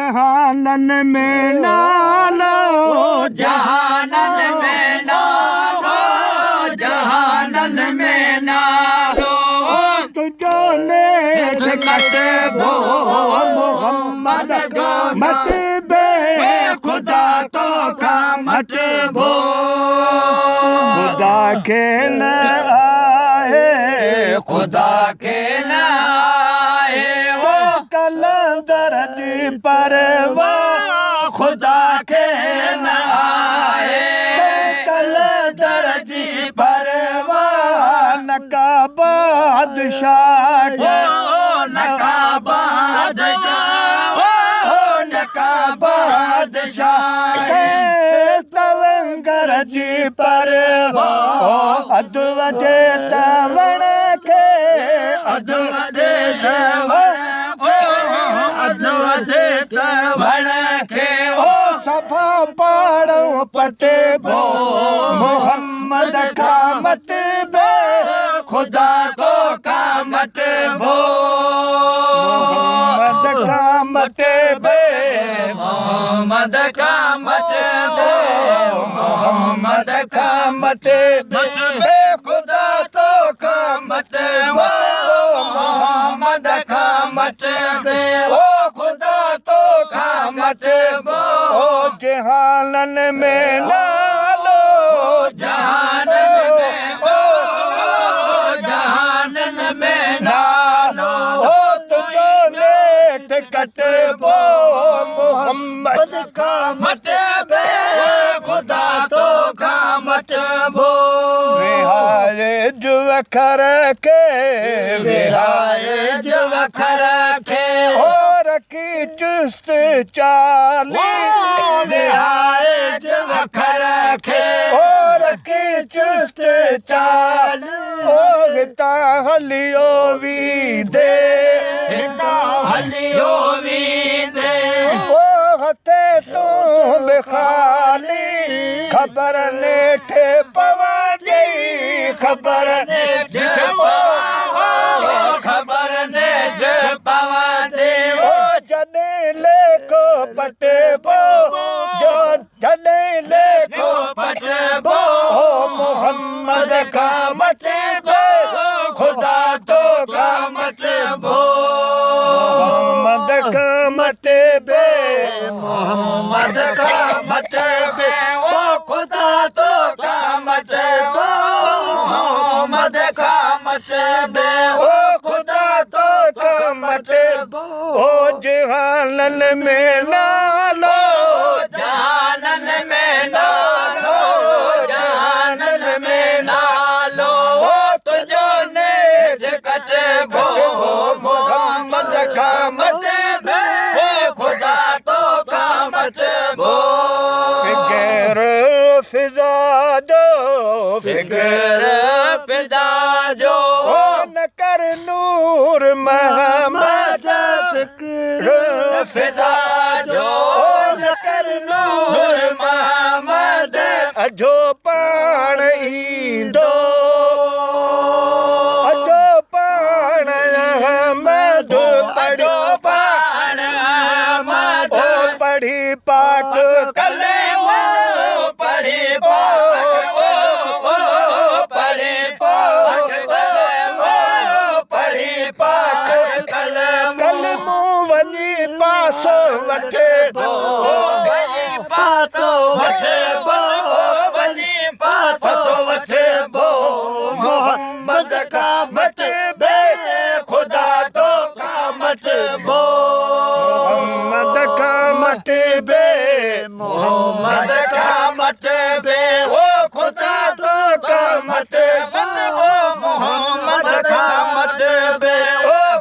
जहानन में नालो, जहानन में नालो, जहानन में नालो। तुझो नेठ कटबो मोहम्मद को मटबे, खुदा तो का मटबो। खुदा के न आए, खुदा के न आए वो कलंदर जी परवाह, खुदा के न आए, कलंदर जी परवाह। नका बादशाह ओ नका बादशाह, ओ नका बादशाह। तलंगर जी परवाह, अदवजे तवण के, अदवजे तवण के ओ सफा पाड़ो पटे बो, मोहम्मद का मटबे, खुदा को का मटबो। मोहम्मद का मटबे, मोहम्मद का मटबो, मोहम्मद का मटबे, खुदा तो का मटबो। मोहम्मद का मटबे, ओ खुदा तो का मटबो। जहानन में नालो, जहानन में ओ जहानन में नालो। तुझो नेठ कटबो मोहम्मद का मटबे, खुदा तो का मटबो। विहारे जुवखर के, विहारे जुवखर के और की चुस्त चाली, विहारे जुवखर के और की चुस्त चाल, होता हलियो वी दे, हलियो वी दे। ओ हथे तू बिखाली, खबर नेठे पवा गई, खबर नेठ खबर नेठ पवा दे। ओ जने लेको पटे बो, जो जने लेको पटबो, ओ मोहम्मद का मटबे, खुदा तो का मटबो। मोहम्मद का मटबे, मोहम्मद का मटबे, ओ खुदा तो का मटबो। मोहम्मद का मटबे, ओ खुदा तो का मटबो। ओ जहानन में नालो, जहानन में नालो, जहानन में नालो। तुझो नेठ कटबो मोहम्मद का मटबे, खुदा तो का मटबो। फिकर फिजा जो, फिकर फिजा जो न कर नूर महमद, फिकर फिजा जो न कर नूर महमद। अजो पाण ईंदो, अजो पाण अहमद, अजो पाण अहमद। ओ पढ़ी पाक कलेमो पढ़ी पाक, ओ पढ़ी पाक कलेमो, पढ़ी पाक कलेमो। कलमू वञी पासो वठे ओ वञी पासो वठे बो, वञी पासो वठे बो। मोहम्मद का मटबे, खुदा तो का मटबो। मोहम्मद का मटबे, मोहम्मद का मटबे, ओ खुदा तो का मटबो। मोहम्मद का मटबे, ओ